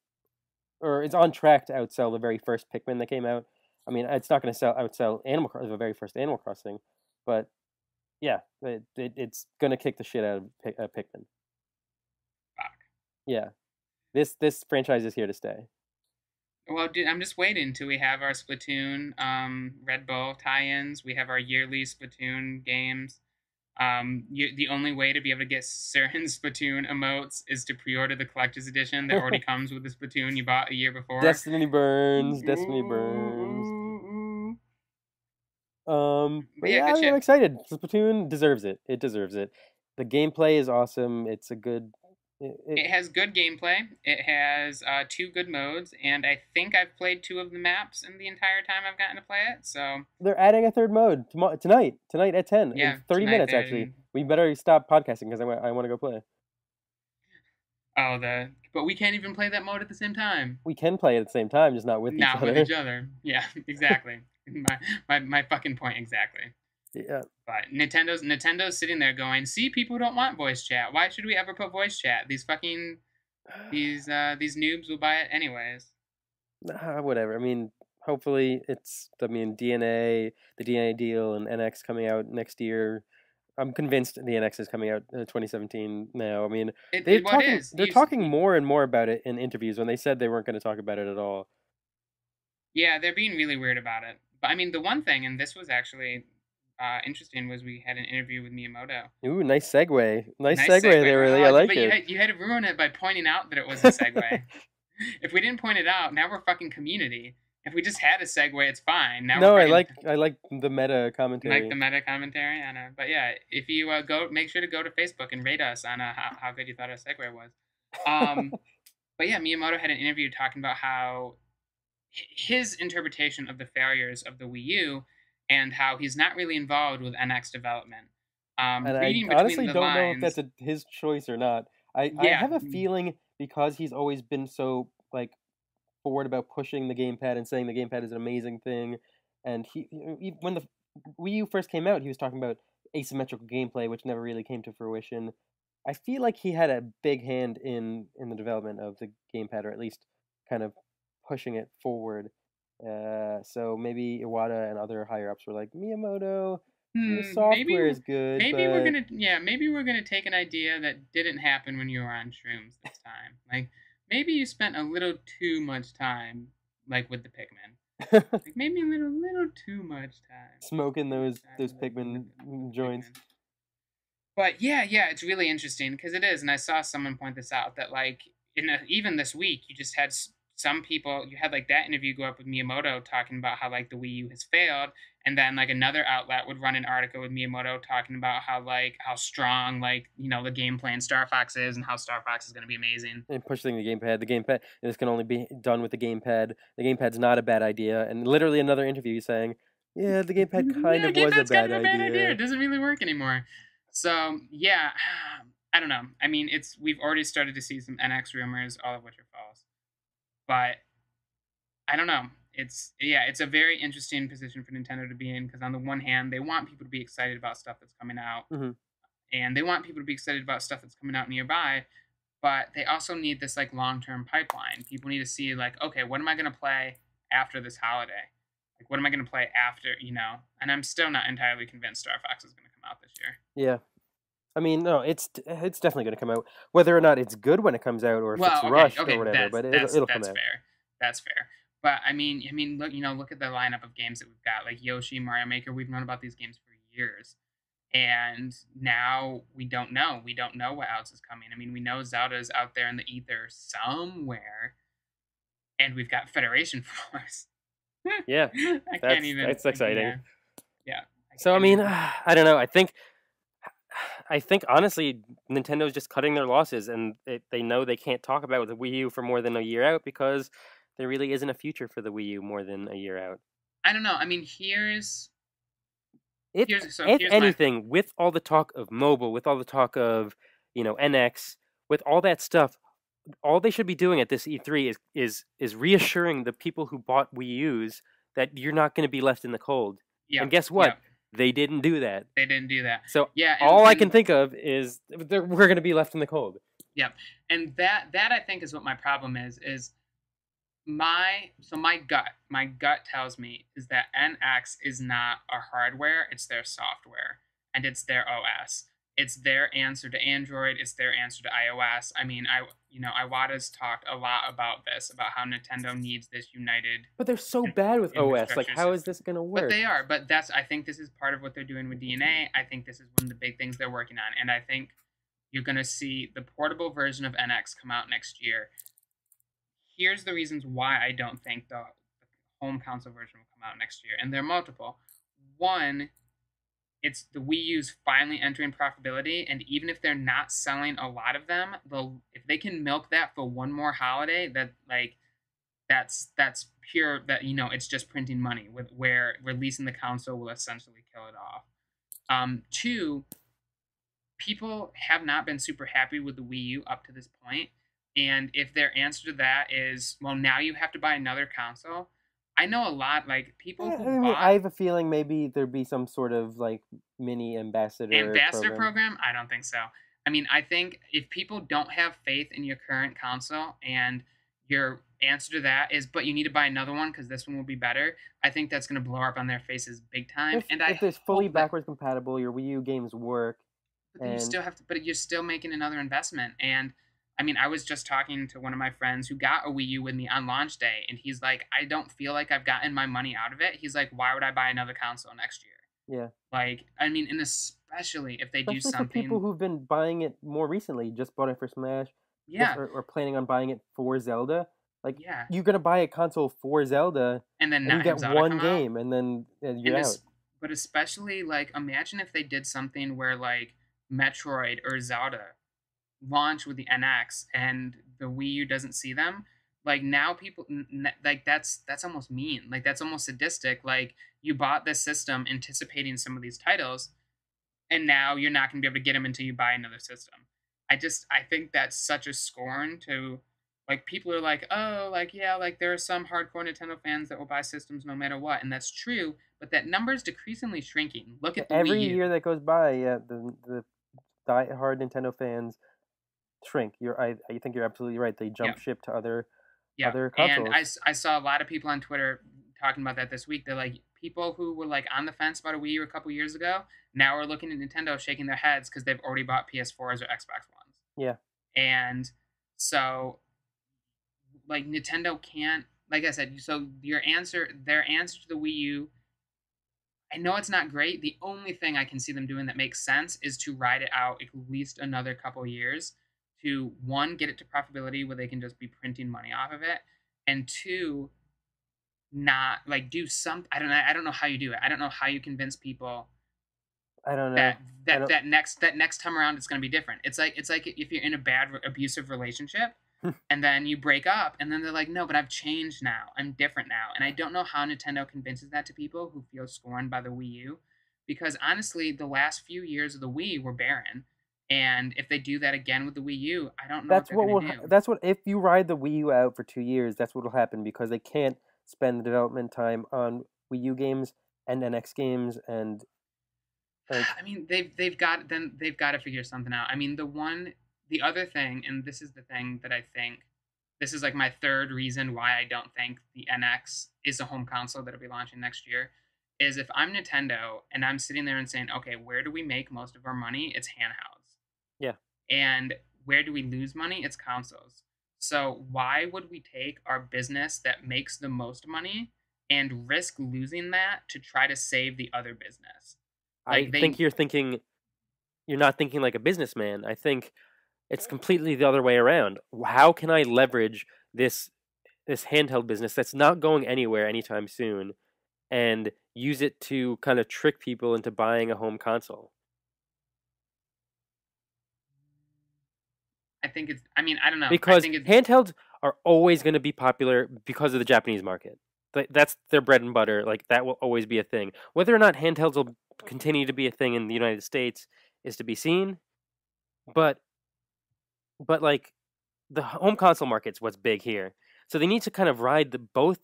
or it's on track to outsell the very first Pikmin that came out. I mean, it's not going to outsell the very first Animal Crossing, but yeah, it's going to kick the shit out of Pikmin. Fuck. Yeah, this franchise is here to stay. Well, dude, I'm just waiting until we have our Splatoon Red Bull tie-ins. We have our yearly Splatoon games. The only way to be able to get certain Splatoon emotes is to pre-order the collector's edition that already comes with the Splatoon you bought a year before. Destiny burns. But yeah, I'm excited. Splatoon deserves it. It deserves it. The gameplay is awesome. It's a good. It has good gameplay. It has 2 good modes, and I think I've played 2 of the maps in the entire time I've gotten to play it. So they're adding a 3rd mode tonight at 10. Yeah, in 30 minutes actually. We better stop podcasting because I want to go play. Oh, but we can't even play that mode at the same time. We can play it at the same time, just not with each other. Not with each other. Yeah, exactly. my fucking point exactly. Yeah. But Nintendo's sitting there going, see, people don't want voice chat. Why should we ever put voice chat? These noobs will buy it anyways. Whatever. I mean, hopefully the DNA deal and NX coming out next year. I'm convinced the NX is coming out in 2017 now. I mean, they're talking more and more about it in interviews when they said they weren't going to talk about it at all. Yeah, they're being really weird about it. But I mean, the one thing, and this was actually interesting, was we had an interview with Miyamoto. Ooh, nice segue. Nice segue there, really. I like it. But you had to ruin it by pointing out that it was a segue. If we didn't point it out, now we're fucking Community. If we just had a segue, it's fine. Now we're No, bringing I like the meta like the commentary. meta commentary. I know, but yeah, if you go, make sure to go to Facebook and rate us on how good you thought our segue was. Um, but yeah, Miyamoto had an interview talking about how his interpretation of the failures of the Wii U and how he's not really involved with NX development. And I Reading between honestly the don't know if lines, that's his choice or not. I yeah, have a feeling because he's always been so like forward about pushing the gamepad and saying the gamepad is an amazing thing, and when the Wii U first came out, he was talking about asymmetrical gameplay, which never really came to fruition. I feel like he had a big hand in the development of the gamepad, or at least kind of pushing it forward. So maybe Iwata and other higher ups were like, Miyamoto, your maybe software is good, maybe we're but gonna yeah maybe we're gonna take an idea that didn't happen when you were on shrooms this time. Like maybe you spent a little too much time like with the Pikmin. Like maybe a little too much time. smoking Too much those time Pikmin with the joints. Pikmin. But yeah, it's really interesting because it is, and I saw someone point this out that like even this week, you just had some people. You had like that interview go up with Miyamoto talking about how like the Wii U has failed, and then like another outlet would run an article with Miyamoto talking about how strong the gameplay in Star Fox is, and how Star Fox is going to be amazing. And pushing the gamepad. The gamepad, this can only be done with the gamepad. The gamepad's not a bad idea. And literally another interview saying, yeah, the gamepad kind Yeah, of was a gamepad's kind bad of a bad idea. idea. It doesn't really work anymore. So yeah, I don't know. I mean, we've already started to see some NX rumors, all of which are false. But I don't know. It's a very interesting position for Nintendo to be in because on the one hand, they want people to be excited about stuff that's coming out, Hmm. and they want people to be excited about stuff that's coming out nearby. But they also need this like long-term pipeline. People need to see like, okay, what am I going to play after this holiday? Like, what am I going to play after? And I'm still not entirely convinced Star Fox is going to come out this year. Yeah. I mean, no, it's definitely going to come out. Whether or not it's good when it comes out, or if it's Well, okay, rushed or whatever, that's but that's it'll come that's out. fair. That's fair. But I mean, look at the lineup of games that we've got, like Yoshi, Mario Maker. We've known about these games for years, and now we don't know. We don't know what else is coming. I mean, we know Zelda's out there in the ether somewhere, and we've got Federation Force. Yeah, I can't even. that's exciting. Yeah. So I mean, I don't know. I think honestly, Nintendo's just cutting their losses, and they know they can't talk about the Wii U for more than a year out because there really isn't a future for the Wii U more than a year out. I don't know. I mean, here's If here's anything, with all the talk of mobile, with all the talk of NX, with all that stuff, all they should be doing at this E3 is reassuring the people who bought Wii U's that you're not going to be left in the cold. yeah, And guess what? yeah. They didn't do that. They didn't do that. So yeah, all I can think of is we're going to be left in the cold. Yeah, and that I think is what my problem is my gut tells me is that NX is not a hardware, it's their software, and it's their OS. It's their answer to Android, it's their answer to iOS. I mean, Iwata's talked a lot about this, about how Nintendo needs this united. But they're so bad with OS. Like, how is this going to work? But they are. But I think this is part of what they're doing with DNA. I think this is one of the big things they're working on, and I think you're going to see the portable version of NX come out next year. Here's the reasons why I don't think the home console version will come out next year, and they're multiple. One, it's the Wii U's finally entering profitability, and even if they're not selling a lot of them, if they can milk that for one more holiday, that's pure. That it's just printing money. Where releasing the console will essentially kill it off. Two, people have not been super happy with the Wii U up to this point. And if their answer to that is, well, now you have to buy another console, I know a lot, like, people who bought... I have a feeling maybe there'd be some sort of, like, mini ambassador program? I don't think so. I mean, I think if people don't have faith in your current console and your answer to that is, but you need to buy another one because this one will be better, I think that's going to blow up on their faces big time. If it's fully backwards compatible, your Wii U games work. But then you still have to, but you're still making another investment. And I mean, I was just talking to one of my friends who got a Wii U with me on launch day, and he's like, I don't feel like I've gotten my money out of it. He's like, why would I buy another console next year? Yeah. Like, I mean, and especially if they do something... for people who've been buying it more recently, just bought it for Smash, yeah, or planning on buying it for Zelda. Like, Yeah, you're gonna buy a console for Zelda, and then and you not have get Zelda one come out. game, and then you're And out. this, but especially like imagine if they did something where like Metroid or Zelda launch with the NX and the Wii U doesn't see them. Like now people like that's almost mean. Like that's almost sadistic. Like you bought this system anticipating some of these titles and now you're not going to be able to get them until you buy another system. I think that's such a scorn to like people are like, "Oh, like yeah, like there are some hardcore Nintendo fans that will buy systems no matter what." And that's true, but that number is decreasingly shrinking. Look Yeah, at the Wii every U. year that goes by, yeah, the die-hard Nintendo fans shrink. I think you're absolutely right. They Yeah. jump ship to other Yeah, other and consoles. I saw a lot of people on Twitter talking about that this week. They're like people who were like on the fence about a Wii U a couple years ago now are looking at Nintendo shaking their heads because they've already bought PS4s or Xbox Ones. Yeah, And so like Nintendo can't, like I said, so their answer to the Wii U, I know it's not great. The only thing I can see them doing that makes sense is to ride it out at least another couple years to one, get it to profitability where they can just be printing money off of it, and two, not like do some I don't know how you do it. I don't know how you convince people I don't know. that I don't. that next time around it's going to be different. It's like if you're in a bad abusive relationship and then you break up and then they're like, "No, but I've changed now. I'm different now." And I don't know how Nintendo convinces that to people who feel scorned by the Wii U because honestly, the last few years of the Wii were barren. And if they do that again with the Wii U, I don't know what That's they're what going will. to do. That's what if you ride the Wii U out for 2 years, that's what will happen because they can't spend the development time on Wii U games and NX games and like I mean, they've got to figure something out. I mean, the other thing, and this is the thing that I think this is like my third reason why I don't think the NX is a home console that'll be launching next year, is if I'm Nintendo and I'm sitting there and saying, okay, where do we make most of our money? It's handhelds, yeah. and where do we lose money? It's consoles. So why would we take our business that makes the most money and risk losing that to try to save the other business? I Like think they you're not thinking like a businessman. I think it's completely the other way around. How can I leverage this handheld business that's not going anywhere anytime soon and use it to kind of trick people into buying a home console? I think it's. I mean, I don't know. I Because think it's. handhelds are always going to be popular because of the Japanese market. That's their bread and butter. Like that will always be a thing. Whether or not handhelds will continue to be a thing in the United States is to be seen. But like the home console market's what's big here. So they need to kind of ride the both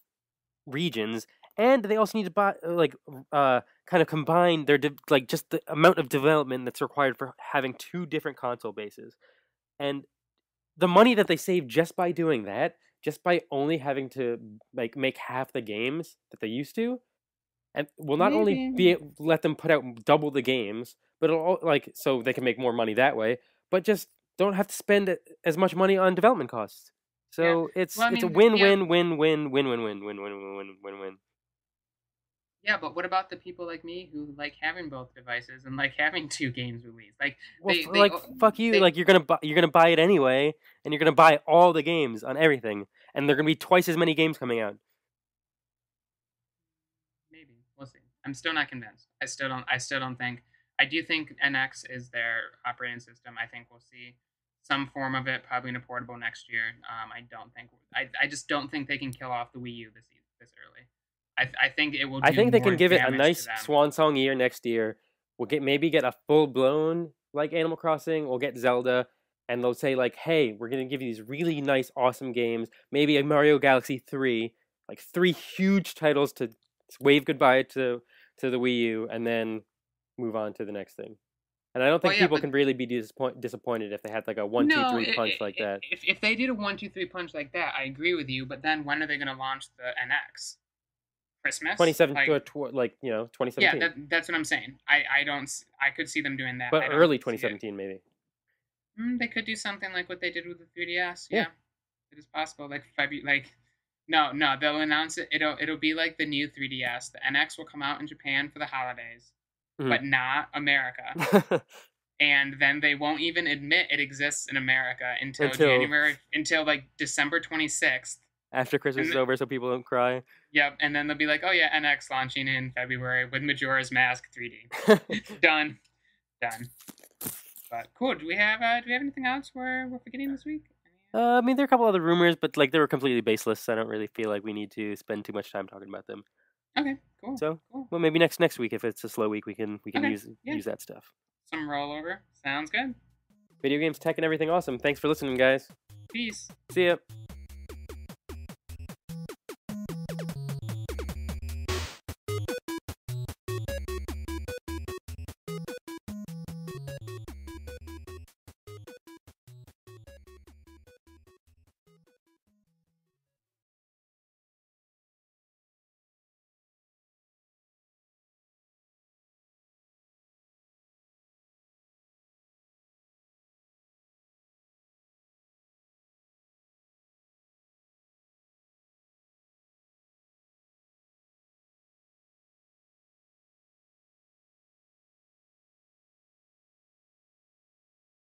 regions, and they also need to buy kind of combine their like just the amount of development that's required for having two different console bases. And the money that they save just by doing that, just by only having to like make half the games that they used to, and will not only Maybe. let them put out double the games, but it'll like so they can make more money that way, but just don't have to spend as much money on development costs. Yeah. So Well, I it's a mean, win yeah, win win win win win win win win win win win. yeah. But what about the people like me who like having both devices and like having two games released? Like Well, like fuck you. Like you're gonna buy it anyway, and you're gonna buy all the games on everything, and there are gonna be twice as many games coming out. maybe we'll see. I'm still not convinced. I still don't think. I do think NX is their operating system. I think we'll see some form of it, probably in a portable next year. I don't think. I just don't think they can kill off the Wii U this early. I think it will I do think they more can give it a damage to nice them. swan song year next year. We'll get a full blown like Animal Crossing. We'll get Zelda, and they'll say like, "Hey, we're gonna give you these really nice, awesome games. Maybe a Mario Galaxy 3, like three huge titles to wave goodbye to the Wii U, and then move on to the next thing." And I don't Well, think yeah, people but can really be disappointed if they had like a one, two, no, three punch like that. if they did a 1, 2, 3 punch like that, I agree with you. But then when are they going to launch the NX? Christmas? 27, Like, like yeah, 2017, that's what I'm saying. I don't. I could see them doing that. but I don't early see it. 2017 maybe. They could do something like what they did with the 3DS. Yeah. Yeah, it is possible. Like February. Like, no, they'll announce it. It'll be like the new 3DS. The NX will come out in Japan for the holidays, Mhm. but not America. And then they won't even admit it exists in America until Until until like December 26th. after Christmas is over, so people don't cry. Yep, and then they'll be like, oh yeah, NX launching in February with Majora's Mask 3D. Done. But cool. Do we have anything else we're forgetting this week? I mean, there are a couple other rumors, but like they were completely baseless. So I don't really feel like we need to spend too much time talking about them. Okay, cool. So, cool. Well, maybe next week, if it's a slow week, we can use that stuff. Some rollover. Sounds good. Video games, tech, and everything awesome. Thanks for listening, guys. Peace. See ya.